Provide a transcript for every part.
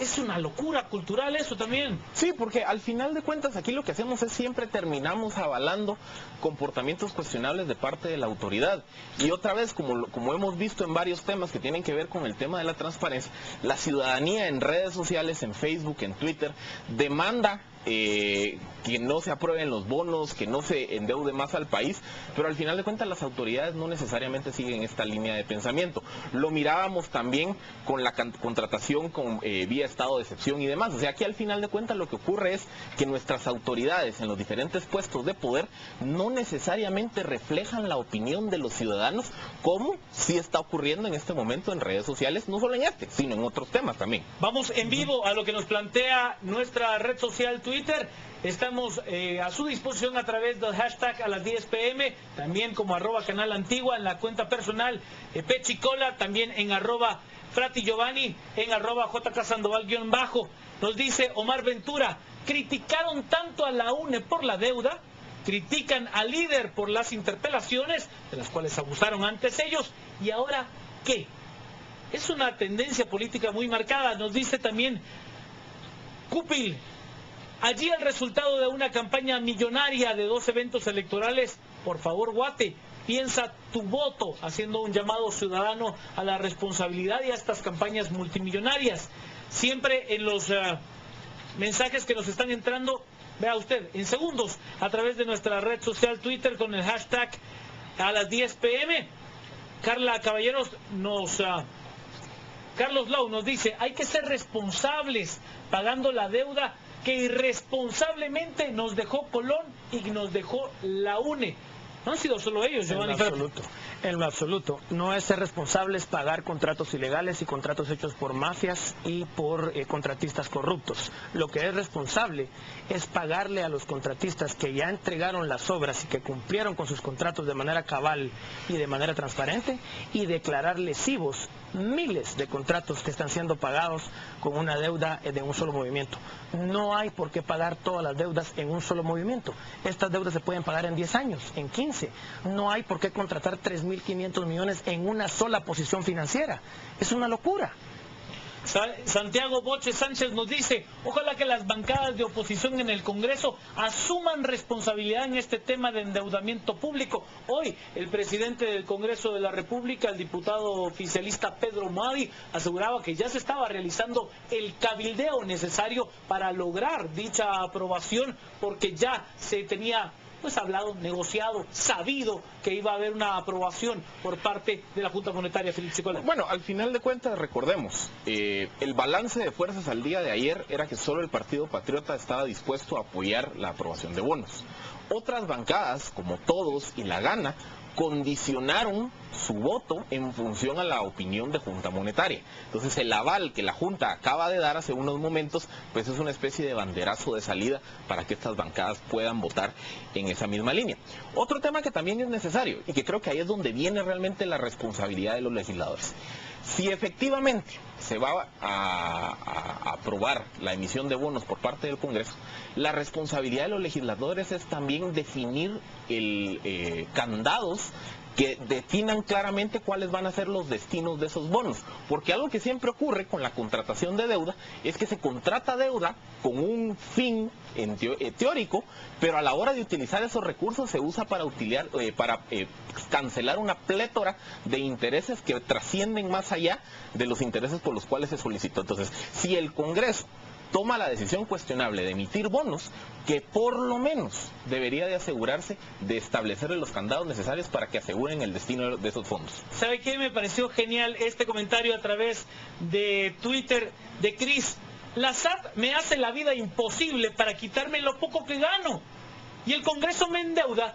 es una locura cultural eso también. Sí, porque al final de cuentas aquí lo que hacemos es siempre terminamos avalando comportamientos cuestionables de parte de la autoridad. Y otra vez, como hemos visto en varios temas que tienen que ver con el tema de la transparencia, la ciudadanía en redes sociales, en Facebook, en Twitter, demanda que no se aprueben los bonos, que no se endeude más al país, pero al final de cuentas las autoridades no necesariamente siguen esta línea de pensamiento. Lo mirábamos también con la contratación vía estado de excepción y demás. O sea, aquí al final de cuentas lo que ocurre es que nuestras autoridades en los diferentes puestos de poder no necesariamente reflejan la opinión de los ciudadanos, como sí está ocurriendo en este momento en redes sociales, no solo en este, sino en otros temas también. Vamos en vivo a lo que nos plantea nuestra red social Twitter. Estamos a su disposición a través del hashtag a las 10 p.m, también como @canal antigua en la cuenta personal Pechicola, también en @Frati Giovanni, en @JKSandoval_. Nos dice Omar Ventura, criticaron tanto a la UNE por la deuda, critican al líder por las interpelaciones, de las cuales abusaron antes ellos, y ahora ¿qué? Es una tendencia política muy marcada. Nos dice también Cupil, allí el resultado de una campaña millonaria de 2 eventos electorales. Por favor, Guate, piensa tu voto, haciendo un llamado ciudadano a la responsabilidad y a estas campañas multimillonarias. Siempre en los mensajes que nos están entrando, vea usted, en segundos, a través de nuestra red social Twitter con el hashtag a las 10 p.m. Carla Caballeros Carlos Lau nos dice, hay que ser responsables pagando la deuda que irresponsablemente nos dejó Colón y nos dejó la UNE. No han sido solo ellos, Giovanni. En lo absoluto. No es ser responsables pagar contratos ilegales y contratos hechos por mafias y por contratistas corruptos. Lo que es responsable es pagarle a los contratistas que ya entregaron las obras y que cumplieron con sus contratos de manera cabal y de manera transparente, y declarar lesivos miles de contratos que están siendo pagados con una deuda de un solo movimiento. No hay por qué pagar todas las deudas en un solo movimiento. Estas deudas se pueden pagar en 10 años, en 15. No hay por qué contratar 3.500 millones en una sola posición financiera. Es una locura. Santiago Boche Sánchez nos dice, ojalá que las bancadas de oposición en el Congreso asuman responsabilidad en este tema de endeudamiento público. Hoy el presidente del Congreso de la República, el diputado oficialista Pedro Moadi, aseguraba que ya se estaba realizando el cabildeo necesario para lograr dicha aprobación, porque ya se tenía hablado, negociado, sabido que iba a haber una aprobación por parte de la Junta Monetaria. Felipe Chicola. Bueno, al final de cuentas, recordemos, el balance de fuerzas al día de ayer era que solo el Partido Patriota estaba dispuesto a apoyar la aprobación de bonos. Otras bancadas, como Todos y La Gana, condicionaron su voto en función a la opinión de Junta Monetaria. Entonces el aval que la Junta acaba de dar hace unos momentos, pues es una especie de banderazo de salida para que estas bancadas puedan votar en esa misma línea. Otro tema que también es necesario, y que creo que ahí es donde viene realmente la responsabilidad de los legisladores. Si efectivamente se va a aprobar la emisión de bonos por parte del Congreso, la responsabilidad de los legisladores es también definir candados que definan claramente cuáles van a ser los destinos de esos bonos. Porque algo que siempre ocurre con la contratación de deuda es que se contrata deuda con un fin teórico, pero a la hora de utilizar esos recursos se usa para cancelar una plétora de intereses que trascienden más allá de los intereses por los cuales se solicitó. Entonces, si el Congreso toma la decisión cuestionable de emitir bonos, que por lo menos debería de asegurarse de establecer los candados necesarios para que aseguren el destino de esos fondos. ¿Sabe qué? Me pareció genial este comentario a través de Twitter de Cris. La SAT me hace la vida imposible para quitarme lo poco que gano, y el Congreso me endeuda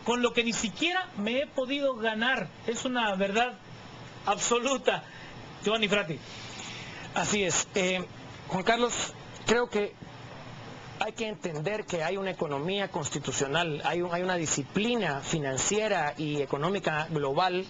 con lo que ni siquiera me he podido ganar. Es una verdad absoluta. Giovanni Frati. Así es. Juan Carlos, creo que hay que entender que hay una economía constitucional, hay una disciplina financiera y económica global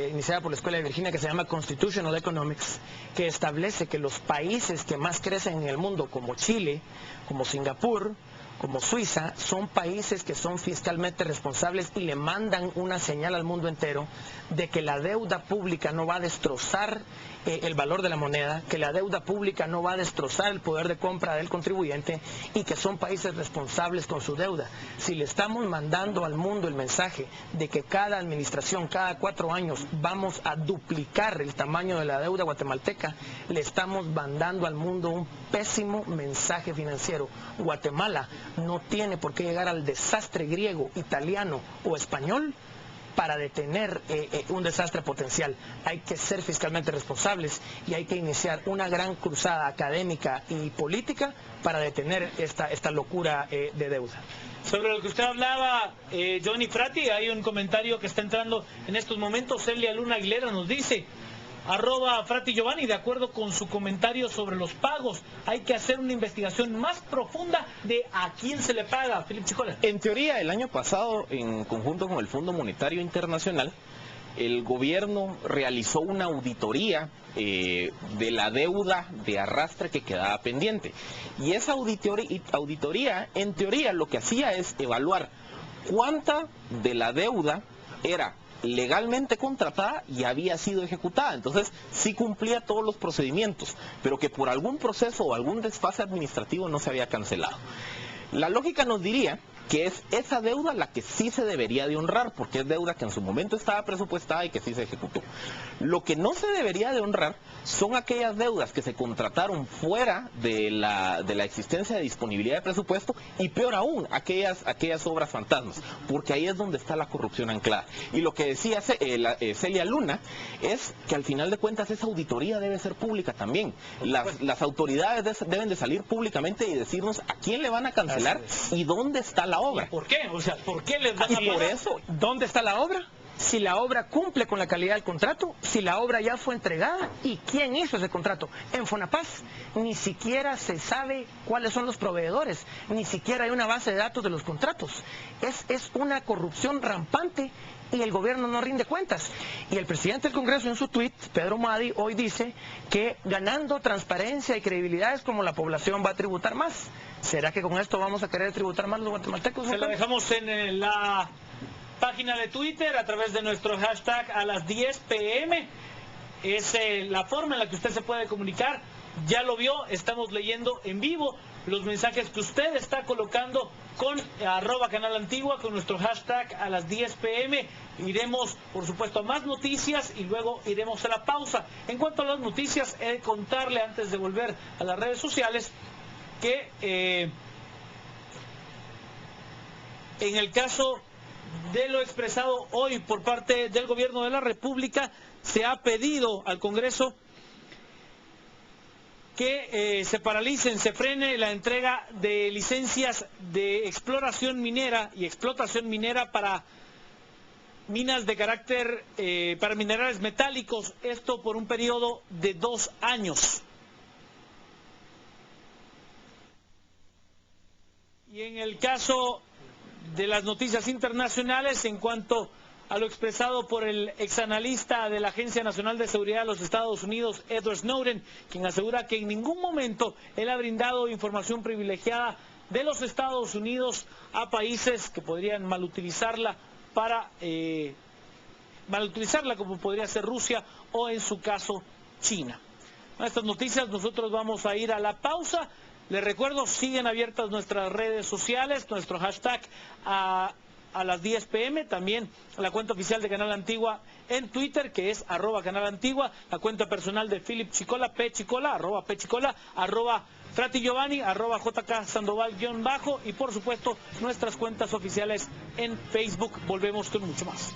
iniciada por la Escuela de Virginia que se llama Constitutional Economics, que establece que los países que más crecen en el mundo, como Chile, como Singapur, como Suiza, son países que son fiscalmente responsables y le mandan una señal al mundo entero de que la deuda pública no va a destrozar el valor de la moneda, que la deuda pública no va a destrozar el poder de compra del contribuyente y que son países responsables con su deuda. Si le estamos mandando al mundo el mensaje de que cada administración, cada 4 años, vamos a duplicar el tamaño de la deuda guatemalteca, le estamos mandando al mundo un pésimo mensaje financiero. Guatemala no tiene por qué llegar al desastre griego, italiano o español para detener un desastre potencial. Hay que ser fiscalmente responsables y hay que iniciar una gran cruzada académica y política para detener esta locura de deuda. Sobre lo que usted hablaba, Johnny Frati, hay un comentario que está entrando en estos momentos. Celia Luna Aguilera nos dice: @Frati Giovanni, de acuerdo con su comentario sobre los pagos, hay que hacer una investigación más profunda de a quién se le paga. Philip Chicola. En teoría, el año pasado, en conjunto con el Fondo Monetario Internacional, el gobierno realizó una auditoría de la deuda de arrastre que quedaba pendiente. Y esa auditoría, en teoría, lo que hacía es evaluar cuánta de la deuda era legalmente contratada y había sido ejecutada. Entonces sí cumplía todos los procedimientos, pero que por algún proceso o algún desfase administrativo no se había cancelado. La lógica nos diría que es esa deuda la que sí se debería de honrar, porque es deuda que en su momento estaba presupuestada y que sí se ejecutó. Lo que no se debería de honrar son aquellas deudas que se contrataron fuera de la existencia de disponibilidad de presupuesto, y peor aún, aquellas obras fantasmas, porque ahí es donde está la corrupción anclada. Y lo que decía Celia Luna es que al final de cuentas esa auditoría debe ser pública también. Las autoridades deben de salir públicamente y decirnos a quién le van a cancelar y dónde está la obra. ¿Por qué? O sea, ¿por qué les van a pagar? Por eso, ¿dónde está la obra? Si la obra cumple con la calidad del contrato, si la obra ya fue entregada, ¿y quién hizo ese contrato? En Fonapaz ni siquiera se sabe cuáles son los proveedores, ni siquiera hay una base de datos de los contratos. Es una corrupción rampante y el gobierno no rinde cuentas. Y el presidente del Congreso en su tuit, Pedro Madi, hoy dice que ganando transparencia y credibilidad es como la población va a tributar más. ¿Será que con esto vamos a querer tributar más los guatemaltecos? Se lo dejamos en la página de Twitter a través de nuestro hashtag a las 10 p.m. Es la forma en la que usted se puede comunicar. Ya lo vio, estamos leyendo en vivo los mensajes que usted está colocando con @Canal Antigua, con nuestro hashtag a las 10 p.m. Iremos, por supuesto, a más noticias y luego iremos a la pausa. En cuanto a las noticias, he de contarle, antes de volver a las redes sociales, que en el caso de lo expresado hoy por parte del Gobierno de la República, se ha pedido al Congreso que se paralicen, se frene la entrega de licencias de exploración minera y explotación minera para minas de carácter, para minerales metálicos, esto por un periodo de 2 años. Y en el caso de las noticias internacionales, en cuanto a lo expresado por el exanalista de la Agencia Nacional de Seguridad de los Estados Unidos, Edward Snowden, quien asegura que en ningún momento él ha brindado información privilegiada de los Estados Unidos a países que podrían malutilizarla como podría ser Rusia o en su caso China. A estas noticias nosotros vamos a ir a la pausa. Les recuerdo, siguen abiertas nuestras redes sociales, nuestro hashtag a las 10 p.m, también la cuenta oficial de Canal Antigua en Twitter, que es @Canal Antigua, la cuenta personal de Philip Chicola, @Pchicola, @Frati Giovanni, @JK Sandoval _ y por supuesto nuestras cuentas oficiales en Facebook. Volvemos con mucho más.